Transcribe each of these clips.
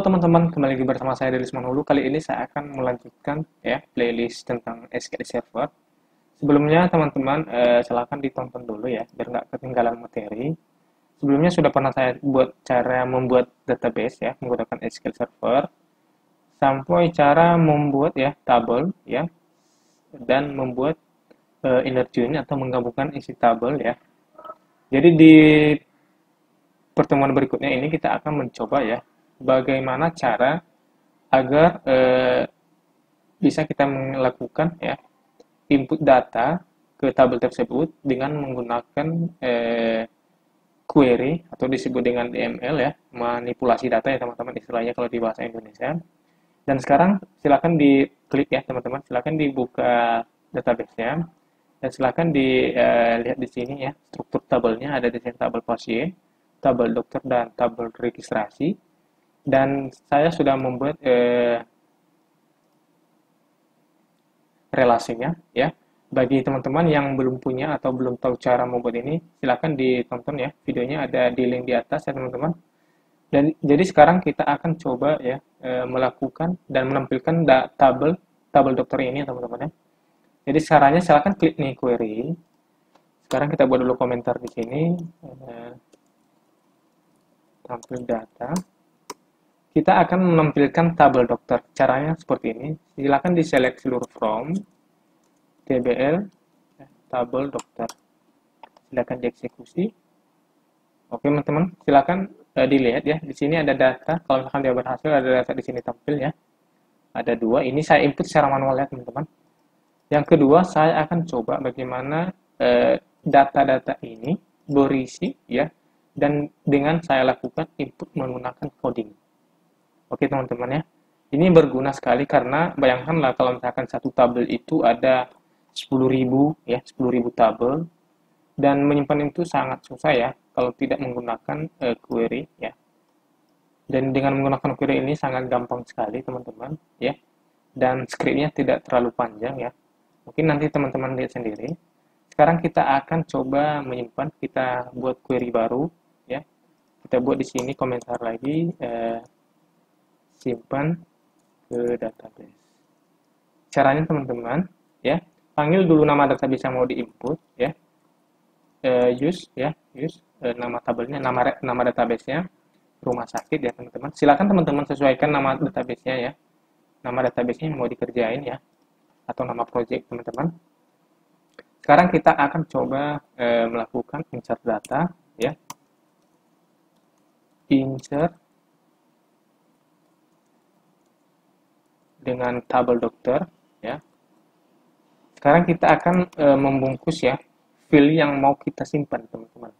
teman-teman, kembali lagi bersama saya Delis Manhulu. Kali ini saya akan melanjutkan ya playlist tentang SQL Server. Sebelumnya teman-teman silahkan ditonton dulu ya biar nggak ketinggalan materi. Sebelumnya sudah pernah saya buat cara membuat database ya menggunakan SQL Server, sampai cara membuat ya tabel ya dan membuat inner join atau menggabungkan isi tabel ya. Jadi di pertemuan berikutnya ini kita akan mencoba ya bagaimana cara agar bisa kita melakukan ya input data ke tabel tersebut dengan menggunakan query atau disebut dengan DML ya, manipulasi data ya teman-teman istilahnya kalau di bahasa Indonesia. Dan sekarang silakan diklik ya teman-teman, silakan dibuka database-nya dan silakan dilihat di sini ya struktur tabelnya, ada di sini tabel pasien, tabel dokter dan tabel registrasi. Dan saya sudah membuat relasinya ya. Bagi teman-teman yang belum punya atau belum tahu cara membuat ini, silakan ditonton ya videonya, ada di link di atas ya teman-teman. Dan jadi sekarang kita akan coba ya melakukan dan menampilkan tabel dokter ini ya teman-teman ya. Jadi caranya silakan klik nih query. Sekarang kita buat dulu komentar di sini, tampil data. Kita akan menampilkan tabel dokter. Caranya seperti ini. Silakan diselect seluruh from tbl tabel dokter. Silakan dieksekusi. Oke, teman-teman, silakan dilihat ya. Di sini ada data. Kalau misalkan dia berhasil, ada data di sini tampil ya. Ada dua. Ini saya input secara manual ya, teman-teman. Yang kedua, saya akan coba bagaimana data-data ini berisi ya, dan dengan saya lakukan input menggunakan coding. Oke, teman-teman ya. Ini berguna sekali karena bayangkanlah kalau misalkan satu tabel itu ada 10.000 ya, 10.000 tabel, dan menyimpan itu sangat susah ya kalau tidak menggunakan query ya. Dan dengan menggunakan query ini sangat gampang sekali teman-teman ya. Dan scriptnya tidak terlalu panjang ya. Mungkin nanti teman-teman lihat sendiri. Sekarang kita akan coba menyimpan, kita buat query baru ya. Kita buat di sini komentar lagi, simpan ke database. Caranya teman-teman ya, panggil dulu nama database yang mau diinput ya. Use nama tabelnya, nama database-nya rumah sakit ya teman-teman. Silakan teman-teman sesuaikan nama database-nya ya. Nama database-nya yang mau dikerjain ya, atau nama project teman-teman. Sekarang kita akan coba melakukan insert data ya. Insert dengan tabel dokter ya. Sekarang kita akan membungkus ya file yang mau kita simpan teman-teman.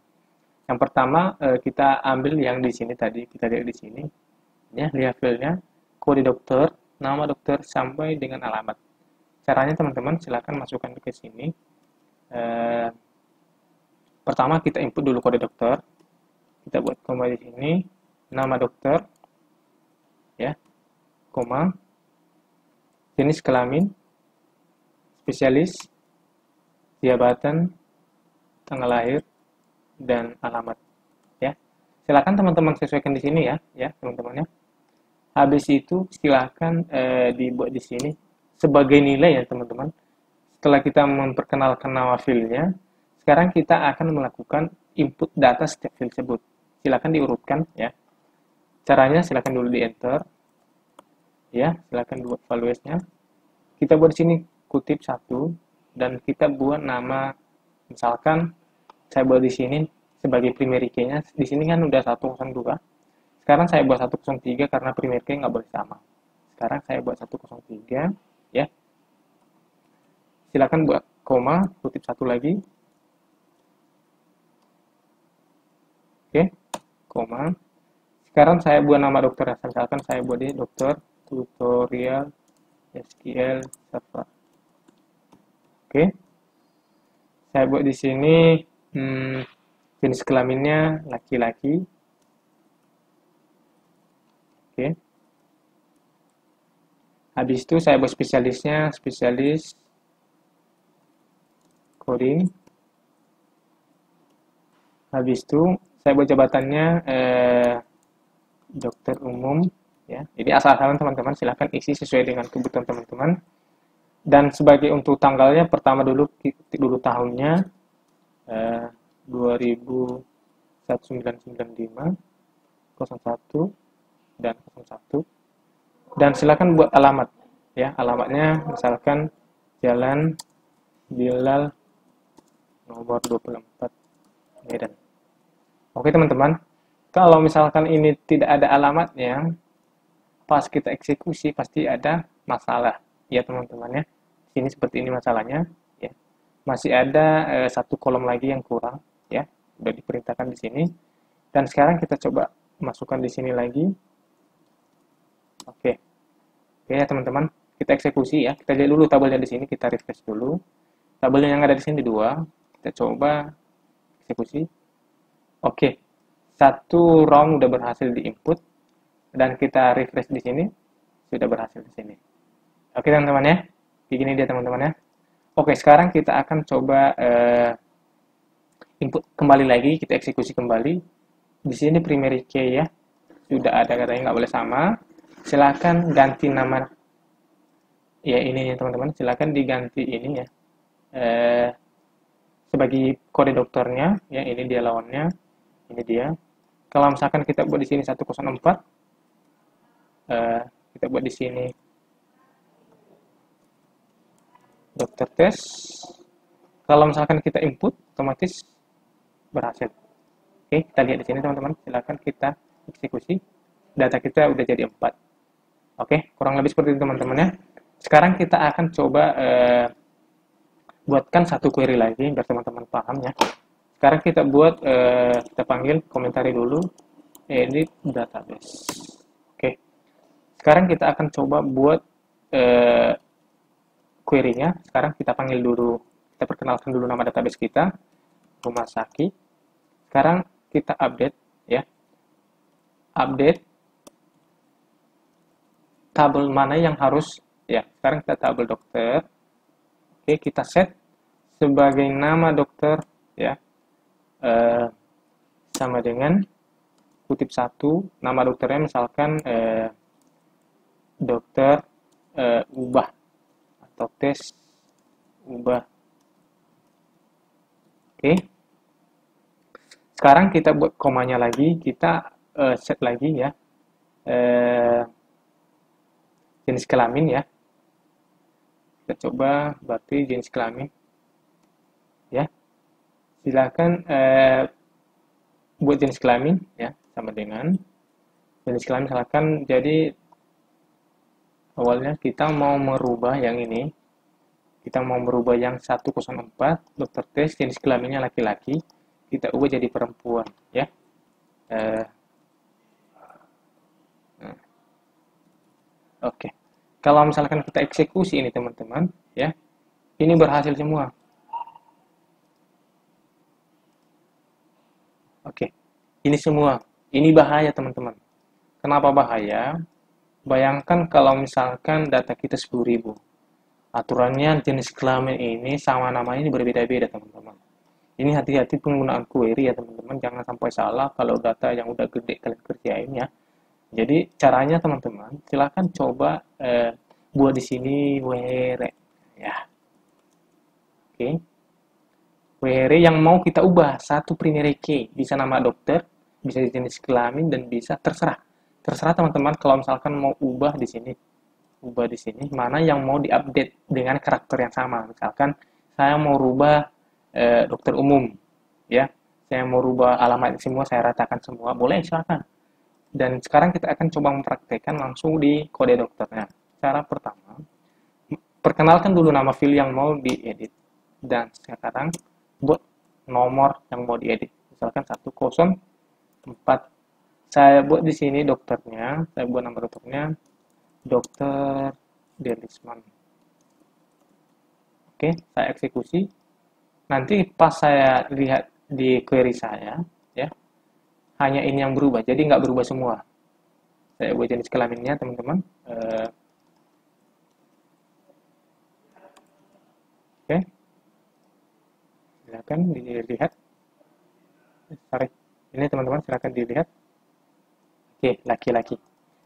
Yang pertama kita ambil yang di sini tadi, kita lihat di sini ya, lihat filenya, kode dokter, nama dokter sampai dengan alamat. Caranya teman-teman silakan masukkan ke sini. Pertama kita input dulu kode dokter, kita buat koma di sini, nama dokter ya, koma, jenis kelamin, spesialis, jabatan, tanggal lahir, dan alamat ya. Silakan teman-teman sesuaikan di sini ya teman-teman ya. Habis itu silakan dibuat di sini sebagai nilai ya teman-teman. Setelah kita memperkenalkan nama filenya, sekarang kita akan melakukan input data setiap file tersebut. Silakan diurutkan ya. Caranya silakan dulu di enter ya, silakan buat values-nya. Kita buat di sini kutip 1 dan kita buat nama, misalkan saya buat di sini sebagai primary key-nya, di sini kan udah 102. Sekarang saya buat 103 karena primary key nggak boleh sama. Sekarang saya buat 103 ya. Silakan buat koma, kutip 1 lagi. Oke, koma. Sekarang saya buat nama dokter, misalkan saya buat ini dokter tutorial SQL Server. Oke. Saya buat di sini jenis kelaminnya laki-laki. Oke. Habis itu saya buat spesialisnya, spesialis coding. Habis itu saya buat jabatannya dokter umum Ya, jadi asal-asalan teman-teman silahkan isi sesuai dengan kebutuhan teman-teman. Dan sebagai untuk tanggalnya pertama dulu tahunnya 201995 01 dan 01, dan silakan buat alamat ya, alamatnya misalkan Jalan Bilal nomor 24 Medan. Oke teman-teman, kalau misalkan ini tidak ada alamatnya, pas kita eksekusi pasti ada masalah ya teman-teman ya. Sini seperti ini masalahnya ya. Masih ada satu kolom lagi yang kurang ya, sudah diperintahkan di sini. Dan sekarang kita coba masukkan di sini lagi. Oke, oke ya teman-teman, kita eksekusi ya. Kita lihat dulu tabelnya di sini, kita refresh dulu. Tabel yang ada di sini dua, kita coba eksekusi. Oke, satu ROM udah berhasil diinput dan kita refresh di sini sudah berhasil di sini. Oke teman-teman ya, begini dia teman-teman ya. Oke, sekarang kita akan coba input kembali lagi, kita eksekusi kembali. Di sini primary key ya, sudah ada katanya nggak boleh sama. Silakan ganti nama ya ini ya teman-teman, silakan diganti ini ya. Sebagai kode dokternya ya, ini dia lawannya, ini dia. Kalau misalkan kita buat di sini 104, kita buat di sini dokter tes. Kalau misalkan kita input, otomatis berhasil. Oke, kita lihat di sini teman-teman. Silakan kita eksekusi. Data kita udah jadi 4. Oke, kurang lebih seperti itu teman-teman ya. Sekarang kita akan coba buatkan satu query lagi biar teman-teman paham ya. Sekarang kita buat, kita panggil komentari dulu, edit database. Oke, sekarang kita akan coba buat query-nya. Sekarang kita panggil dulu, kita perkenalkan dulu nama database kita, Rumah Sakit. Sekarang kita update ya, update tabel mana yang harus ya. Sekarang kita tabel dokter. Oke, kita set sebagai nama dokter ya, sama dengan kutip 1, nama dokternya misalkan dokter ubah atau tes ubah. Oke, sekarang kita buat komanya lagi, kita set lagi ya, jenis kelamin ya. Kita coba berarti jenis kelamin ya. Silakan buat jenis kelamin ya, sama dengan jenis kelamin misalkan, jadi awalnya kita mau merubah yang ini, kita mau merubah yang 104 dokter tes, jenis kelaminnya laki-laki, kita ubah jadi perempuan ya. Oke, kalau misalkan kita eksekusi ini teman-teman ya, ini berhasil semua. Oke, ini semua, ini bahaya teman-teman. Kenapa bahaya? Bayangkan kalau misalkan data kita 10.000, aturannya jenis kelamin ini sama namanya ini berbeda-beda teman-teman. Ini hati-hati penggunaan query ya teman-teman, jangan sampai salah kalau data yang udah gede kalian kerjain ya. Jadi caranya teman-teman, silahkan coba buat di sini where ya. Oke. Where yang mau kita ubah satu primary key, bisa nama dokter, bisa jenis kelamin, dan bisa terserah. Terserah teman-teman kalau misalkan mau ubah di sini. Ubah di sini mana yang mau diupdate dengan karakter yang sama. Misalkan saya mau rubah dokter umum ya. Saya mau rubah alamat semua, saya ratakan semua. Boleh silakan. Dan sekarang kita akan coba mempraktekkan langsung di kode dokternya. Cara pertama, perkenalkan dulu nama file yang mau diedit. Dan sekarang buat nomor yang mau diedit. Misalkan 104. Saya buat di sini dokternya, saya buat nama dokternya Dokter Delisman. Oke, saya eksekusi. Nanti pas saya lihat di query saya, ya, hanya ini yang berubah, jadi nggak berubah semua. Saya buat jenis kelaminnya teman-teman. Oke, silakan dilihat. Sorry, ini teman-teman silakan dilihat. Oke, laki-laki.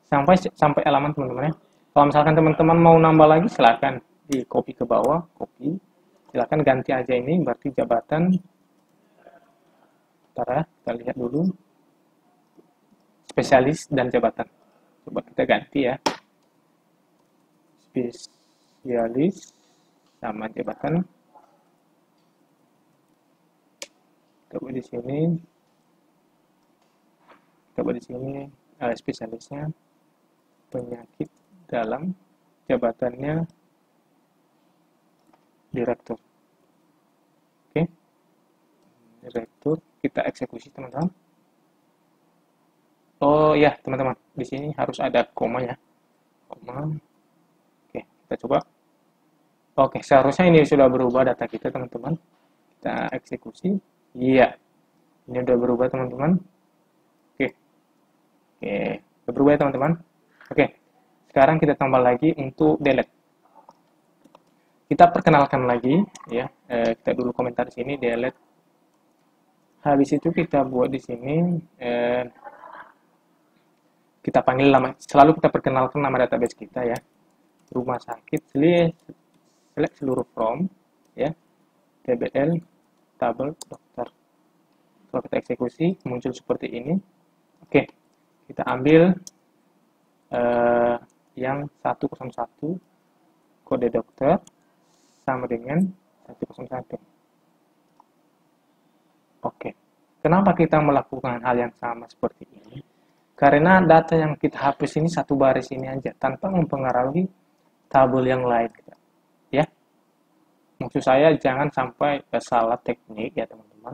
sampai halaman teman-teman ya. Kalau misalkan teman-teman mau nambah lagi, silakan di copy ke bawah, copy. Silakan ganti aja ini, berarti jabatan. Bentar ya, kita lihat dulu. Spesialis dan jabatan. Coba kita ganti ya. Spesialis sama jabatan. Coba di sini. Coba di sini spesialisnya penyakit dalam, jabatannya direktur. Oke. Direktur, kita eksekusi teman-teman. Oh ya, teman-teman, di sini harus ada koma ya. Koma. Oke, kita coba. Oke, seharusnya ini sudah berubah data kita, teman-teman. Kita eksekusi. Iya. Ini sudah berubah, teman-teman. Oke. Oke, sudah berubah ya, teman-teman. Oke. Sekarang kita tambah lagi untuk delete. Kita perkenalkan lagi ya. Kita dulu komentar di sini delete. Habis itu kita buat di sini kita panggil nama, selalu kita perkenalkan nama database kita ya. Rumah sakit, select seluruh from ya. TBL tabel dokter. Kalau kita eksekusi muncul seperti ini. Oke. Kita ambil yang 101 kode dokter sama dengan 101. Oke. Kenapa kita melakukan hal yang sama seperti ini? Karena data yang kita hapus ini satu baris ini aja, tanpa mempengaruhi tabel yang lain. Ya, maksud saya jangan sampai salah teknik ya teman-teman.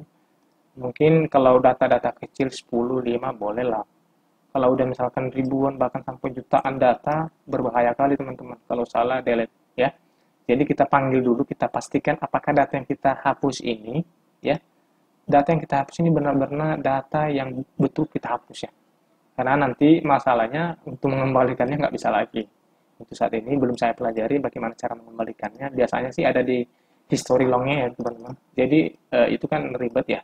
Mungkin kalau data-data kecil 10, 5 boleh lah. Kalau udah misalkan ribuan bahkan sampai jutaan data, berbahaya kali teman-teman. Kalau salah delete ya. Jadi kita panggil dulu, kita pastikan apakah data yang kita hapus ini ya. Data yang kita hapus ini benar-benar data yang betul kita hapus ya. Karena nanti masalahnya untuk mengembalikannya nggak bisa lagi. Untuk saat ini belum saya pelajari bagaimana cara mengembalikannya. Biasanya sih ada di history lognya ya teman-teman. Jadi itu kan ribet ya.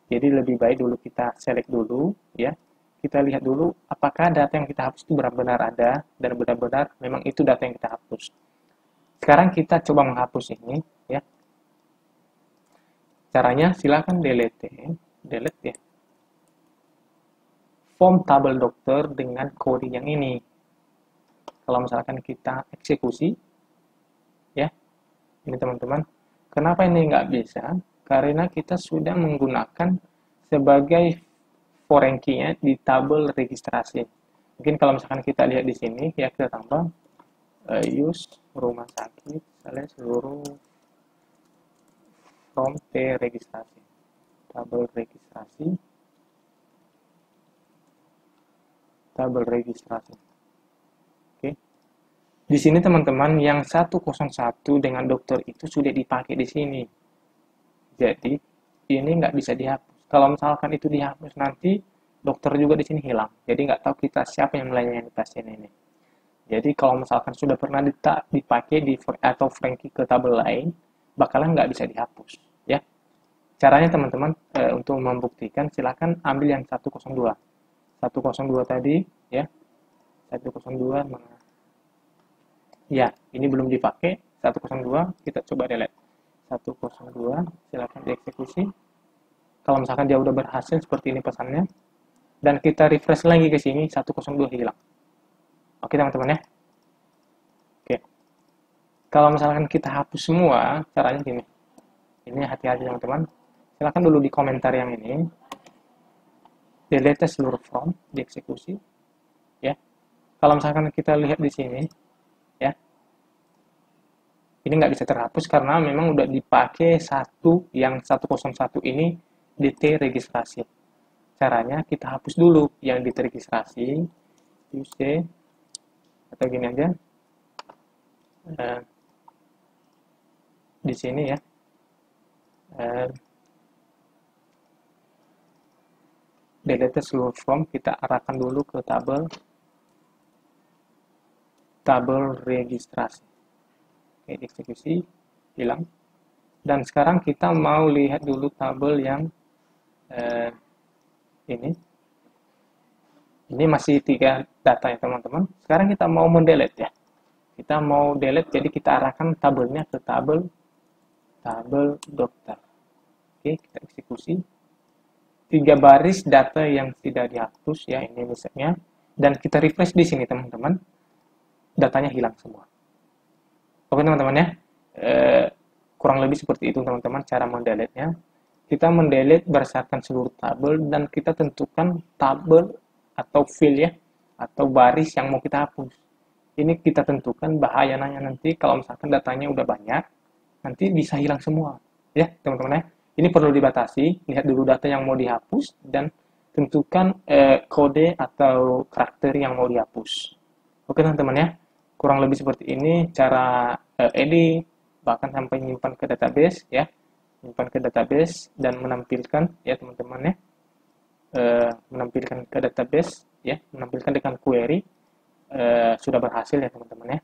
Jadi lebih baik dulu kita select dulu ya. Kita lihat dulu apakah data yang kita hapus itu benar-benar ada dan benar-benar memang itu data yang kita hapus. Sekarang kita coba menghapus ini ya. Caranya silakan delete ya. Form tabel dokter dengan kode yang ini. Kalau misalkan kita eksekusi, ya, ini teman-teman. Kenapa ini nggak bisa? Karena kita sudah menggunakan sebagai foreign key-nya di tabel registrasi. Mungkin kalau misalkan kita lihat di sini, ya kita tambah use rumah sakit, misalnya seluruh from T registrasi, tabel registrasi. Tabel registrasi. Oke. Di sini teman-teman yang 101 dengan dokter itu sudah dipakai di sini. Jadi ini nggak bisa dihapus. Kalau misalkan itu dihapus nanti dokter juga di sini hilang. Jadi nggak tahu kita siapa yang melayani pasien ini. Jadi kalau misalkan sudah pernah dipakai atau Frankie ke tabel lain, bakalan nggak bisa dihapus. Ya. Caranya teman-teman untuk membuktikan silakan ambil yang 102. 102 tadi ya, 102 ya, ini belum dipakai. 102 kita coba delete. 102 silakan dieksekusi. Kalau misalkan dia udah berhasil seperti ini pesannya, dan kita refresh lagi ke sini, 102 hilang. Oke teman-teman ya. Oke, kalau misalkan kita hapus semua, caranya gini. Ini hati-hati teman-teman. Silakan dulu di komentar yang ini delete seluruh from, dieksekusi ya. Kalau misalkan kita lihat di sini ya, ini nggak bisa terhapus karena memang udah dipakai yang 101 ini DT registrasi. Caranya kita hapus dulu yang DT registrasi, use atau gini aja di sini ya. Delete seluruh from, kita arahkan dulu ke tabel registrasi. Oke, eksekusi, hilang. Dan sekarang kita mau lihat dulu tabel yang ini. Ini masih data ya teman-teman. Sekarang kita mau mendelete ya. Kita mau delete, jadi kita arahkan tabelnya ke tabel dokter. Oke, kita eksekusi. 3 baris data yang tidak dihapus ya, ini misalnya. Dan kita refresh di sini teman-teman. Datanya hilang semua. Oke teman-teman ya. Kurang lebih seperti itu teman-teman cara mendelete-nya. Kita mendelete berdasarkan seluruh tabel dan kita tentukan tabel atau field ya, atau baris yang mau kita hapus. Ini kita tentukan, bahayanya nanti kalau misalkan datanya udah banyak, nanti bisa hilang semua. Ya teman-teman ya. Ini perlu dibatasi, lihat dulu data yang mau dihapus dan tentukan kode atau karakter yang mau dihapus. Oke teman-teman ya. Kurang lebih seperti ini cara edit, bahkan sampai menyimpan ke database ya. Menyimpan ke database dan menampilkan ya teman-teman ya. Menampilkan ke database ya, menampilkan dengan query sudah berhasil ya teman-teman ya.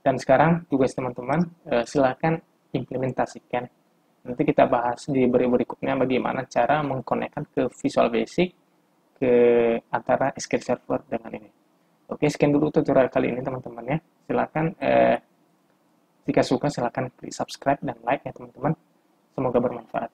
Dan sekarang tugas teman-teman silakan implementasikan. Nanti kita bahas di berikutnya bagaimana cara mengkonekkan ke Visual Basic ke antara SQL Server dengan ini. Oke, sekian dulu tutorial kali ini teman-teman ya. Silakan jika suka silakan klik subscribe dan like ya teman-teman. Semoga bermanfaat.